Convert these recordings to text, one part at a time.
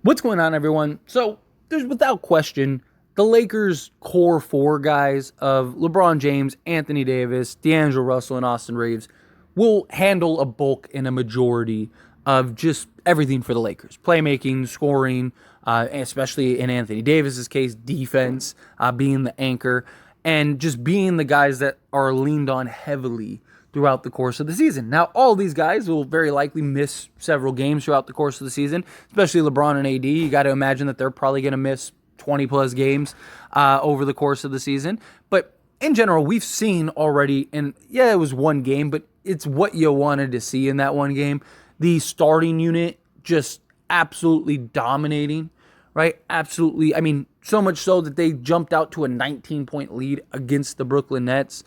What's going on, everyone? So, there's without question the Lakers' core four guys of LeBron James, Anthony Davis, D'Angelo Russell, and Austin Reeves will handle a bulk and a majority of just everything for the Lakers: playmaking, scoring, especially in Anthony Davis's case, defense, being the anchor, and just being the guys that are leaned on heavily throughout the course of the season. Now, all these guys will very likely miss several games throughout the course of the season, especially LeBron and AD. You got to imagine that they're probably going to miss 20 plus games over the course of the season. But in general, we've seen already, and yeah, it was one game, but it's what you wanted to see in that one game. The starting unit just absolutely dominating, right? Absolutely. I mean, so much so that they jumped out to a 19-point lead against the Brooklyn Nets.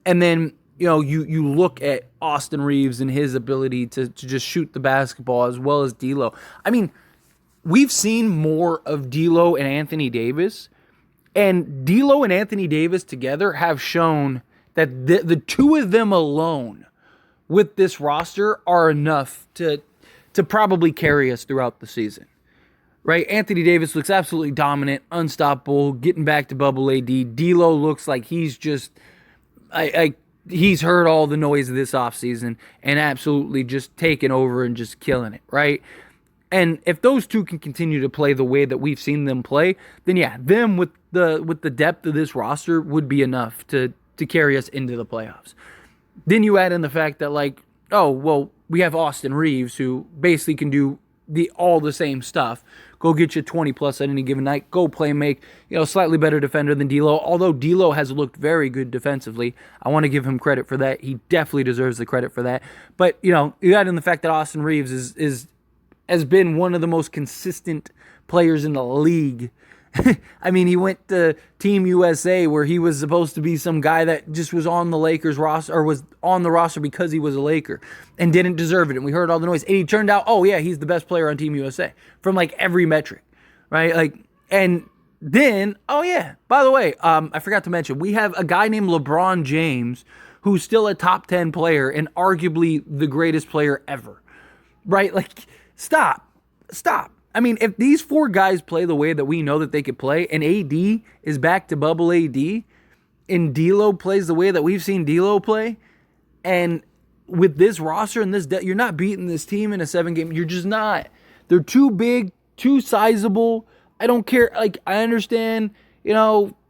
And then you look at Austin Reeves and his ability to just shoot the basketball as well as D'Lo. I mean, we've seen more of D'Lo and Anthony Davis, and D'Lo and Anthony Davis together have shown that the two of them alone with this roster are enough to probably carry us throughout the season. Right? Anthony Davis looks absolutely dominant, unstoppable, getting back to bubble AD. D'Lo looks like he's just he's heard all the noise of this offseason and absolutely just taking over and just killing it, right? And if those two can continue to play the way that we've seen them play, then yeah, them with the depth of this roster would be enough to carry us into the playoffs. Then you add in the fact that we have Austin Reeves, who basically can do all the same stuff. Go get you 20 plus at any given night. Go play and make, slightly better defender than D'Lo. Although D'Lo has looked very good defensively. I want to give him credit for that. He definitely deserves the credit for that. But, you add in the fact that Austin Reeves has been one of the most consistent players in the league. I mean, he went to Team USA, where he was supposed to be some guy that just was on the Lakers roster, or was on the roster because he was a Laker and didn't deserve it. And we heard all the noise. And he turned out, oh yeah, he's the best player on Team USA from every metric, right? And then, oh yeah, by the way, I forgot to mention, we have a guy named LeBron James who's still a top 10 player and arguably the greatest player ever, right? Stop. I mean, if these four guys play the way that we know that they could play, and AD is back to bubble AD, and D'Lo plays the way that we've seen D'Lo play, and with this roster and this you're not beating this team in a 7-game. You're just not. They're too big, too sizable. I don't care. I understand,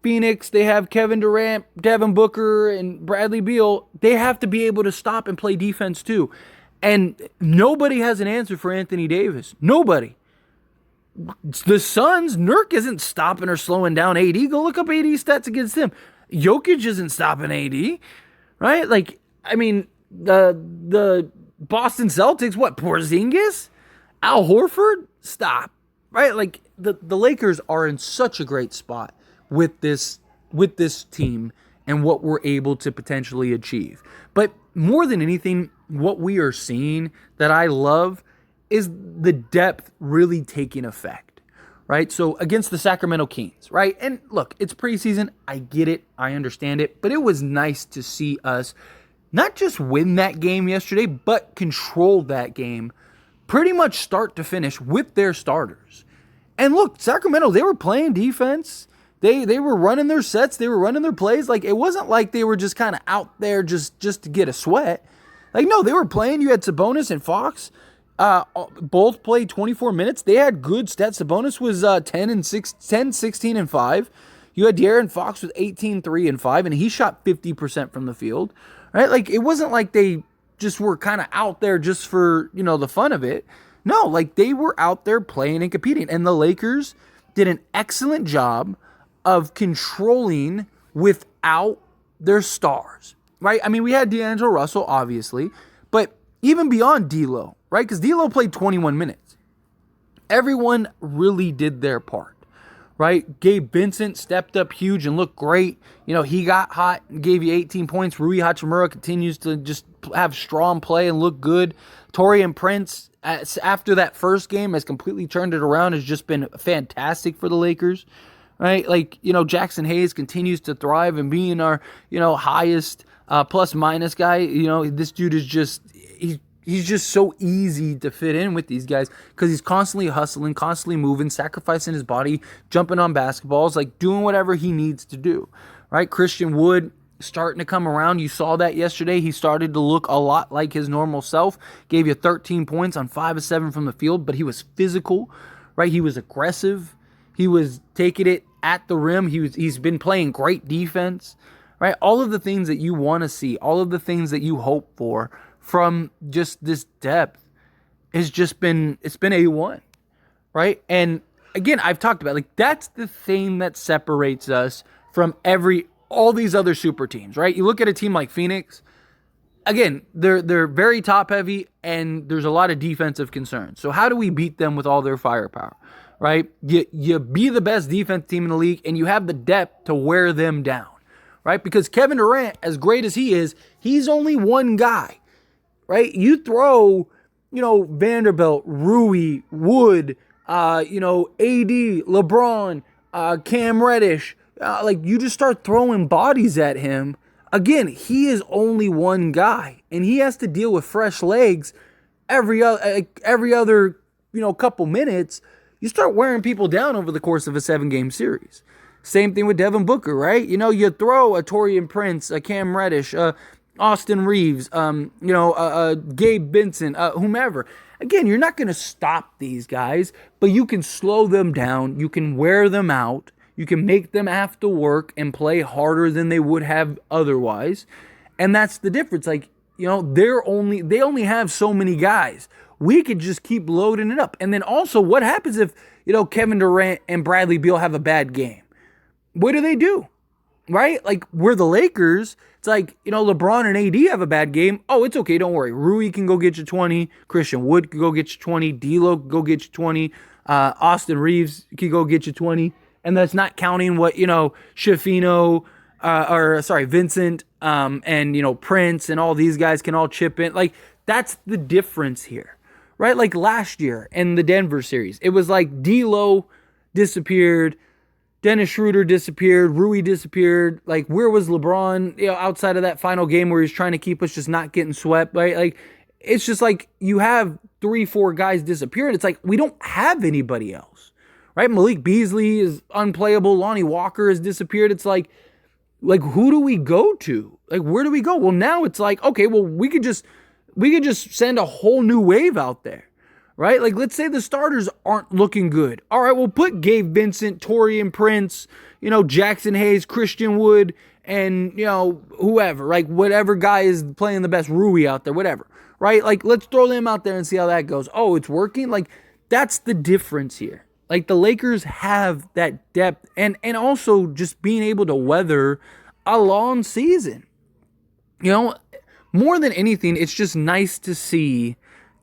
Phoenix, they have Kevin Durant, Devin Booker, and Bradley Beal. They have to be able to stop and play defense too. And nobody has an answer for Anthony Davis. Nobody. The Suns, Nurk isn't stopping or slowing down AD. Go look up AD stats against him. Jokic isn't stopping AD, right? I mean, the Boston Celtics, what, Porzingis? Al Horford? Stop, right? The Lakers are in such a great spot with this team and what we're able to potentially achieve. But more than anything, what we are seeing that I love is the depth really taking effect, right? So against the Sacramento Kings, right? And look, it's preseason. I get it. I understand it. But it was nice to see us not just win that game yesterday, but control that game pretty much start to finish with their starters. And look, Sacramento, they were playing defense. They were running their sets. They were running their plays. It wasn't like they were just kind of out there just to get a sweat. No, they were playing. You had Sabonis and Fox. Both played 24 minutes. They had good stats. Sabonis was 10, 16, and 5. You had De'Aaron Fox with 18, 3, and 5, and he shot 50% from the field. Right? It wasn't like they just were kind of out there just for, the fun of it. No, they were out there playing and competing. And the Lakers did an excellent job of controlling without their stars. Right? I mean, we had D'Angelo Russell, obviously, but even beyond D'Lo, right? Because D'Lo played 21 minutes. Everyone really did their part, right? Gabe Vincent stepped up huge and looked great. He got hot and gave you 18 points. Rui Hachimura continues to just have strong play and look good. Taurean Prince, after that first game, has completely turned it around, has just been fantastic for the Lakers, right? Jackson Hayes continues to thrive and being our, highest plus minus guy. This dude is just, he's just so easy to fit in with these guys because he's constantly hustling, constantly moving, sacrificing his body, jumping on basketballs, like doing whatever he needs to do, right? Christian Wood starting to come around. You saw that yesterday. He started to look a lot like his normal self. Gave you 13 points on 5 of 7 from the field, but he was physical, right? He was aggressive. He was taking it at the rim. He's been playing great defense, right? All of the things that you want to see, all of the things that you hope for from just this depth it's been A1, right? And again, I've talked about like that's the thing that separates us from all these other super teams, right? You look at a team like Phoenix, again, they're very top heavy and there's a lot of defensive concerns. So how do we beat them with all their firepower, right? You be the best defense team in the league and you have the depth to wear them down, right? Because Kevin Durant, as great as he is, he's only one guy, right? You throw, Vanderbilt, Rui, Wood, AD, LeBron, Cam Reddish, you just start throwing bodies at him. Again, he is only one guy, and he has to deal with fresh legs every other couple minutes. You start wearing people down over the course of a 7-game series. Same thing with Devin Booker, right? You throw a Taurean Prince, a Cam Reddish, Austin Reeves, Gabe Vincent, whomever. Again, you're not going to stop these guys, but you can slow them down. You can wear them out. You can make them have to work and play harder than they would have otherwise. And that's the difference. They only have so many guys. We could just keep loading it up. And then also, what happens if, Kevin Durant and Bradley Beal have a bad game? What do? Right? We're the Lakers. It's LeBron and AD have a bad game. Oh, it's okay. Don't worry. Rui can go get you 20. Christian Wood can go get you 20. D'Lo can go get you 20. Austin Reeves can go get you 20. And that's not counting what, Shafino, Vincent, and, Prince and all these guys can all chip in. That's the difference here, right? Last year in the Denver series, it was D'Lo disappeared, Dennis Schroeder disappeared, Rui disappeared. Where was LeBron, outside of that final game where he's trying to keep us just not getting swept, right? It's just you have 3-4 guys disappear, and it's we don't have anybody else. Right, Malik Beasley is unplayable. Lonnie Walker has disappeared. It's who do we go to? Where do we go? Well, now it's okay. Well, we could just send a whole new wave out there, right? Let's say the starters aren't looking good. All right, we'll put Gabe Vincent, Taurean Prince, Jackson Hayes, Christian Wood, and whoever, whatever guy is playing the best, Rui out there, whatever, right? Let's throw them out there and see how that goes. Oh, it's working. That's the difference here. The Lakers have that depth and also just being able to weather a long season. More than anything, it's just nice to see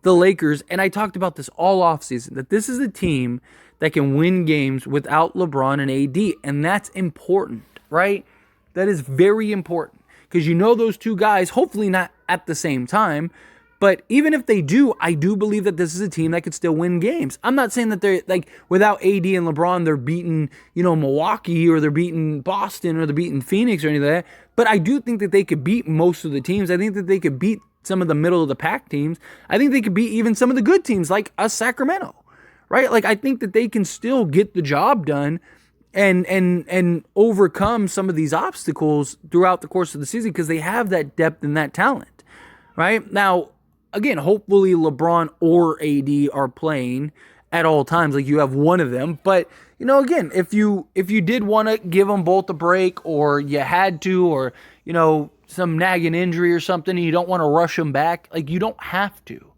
the Lakers, and I talked about this all offseason, that this is a team that can win games without LeBron and AD, and that's important, right? That is very important because those two guys, hopefully not at the same time, but even if they do, I do believe that this is a team that could still win games. I'm not saying that they're without AD and LeBron, they're beating, Milwaukee or they're beating Boston or they're beating Phoenix or anything like that. But I do think that they could beat most of the teams. I think that they could beat some of the middle of the pack teams. I think they could beat even some of the good teams like us, Sacramento, right? I think that they can still get the job done and overcome some of these obstacles throughout the course of the season because they have that depth and that talent, right? Now, again, hopefully LeBron or AD are playing at all times. You have one of them. But, again, if you did want to give them both a break or you had to or, some nagging injury or something and you don't want to rush them back, you don't have to,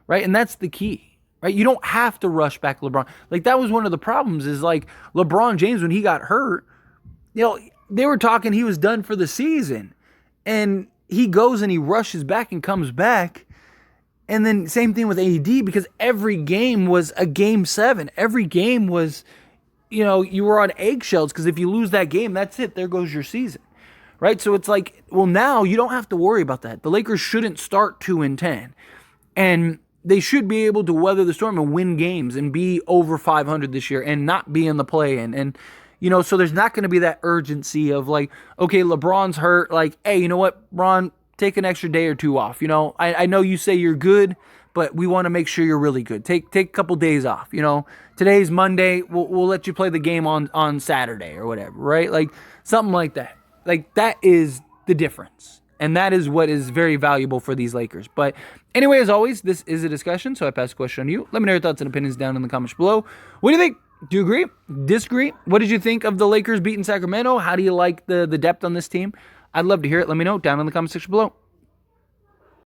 right? And that's the key, right? You don't have to rush back LeBron. That was one of the problems is LeBron James, when he got hurt, they were talking he was done for the season. And he goes and he rushes back and comes back. And then same thing with AD because every game was a game 7. Every game was, you were on eggshells because if you lose that game, that's it. There goes your season, right? So it's now you don't have to worry about that. The Lakers shouldn't start 2-10, and they should be able to weather the storm and win games and be over 500 this year and not be in the play-in. And so there's not going to be that urgency of okay, LeBron's hurt. Hey, you know what, Bron? take an extra day or two off. You know, I know you say you're good, but we want to make sure you're really good. Take a couple days off. You know, today's Monday. We'll let you play the game on Saturday or whatever, right? Like something like that. Like that is the difference. And that is what is very valuable for these Lakers. But anyway, as always, this is a discussion, so I pass the question on to you. Let me know your thoughts and opinions down in the comments below. What do you think? Do you agree? Disagree? What did you think of the Lakers beating Sacramento? How do you like the depth on this team? I'd love to hear it. Let me know down in the comment section below.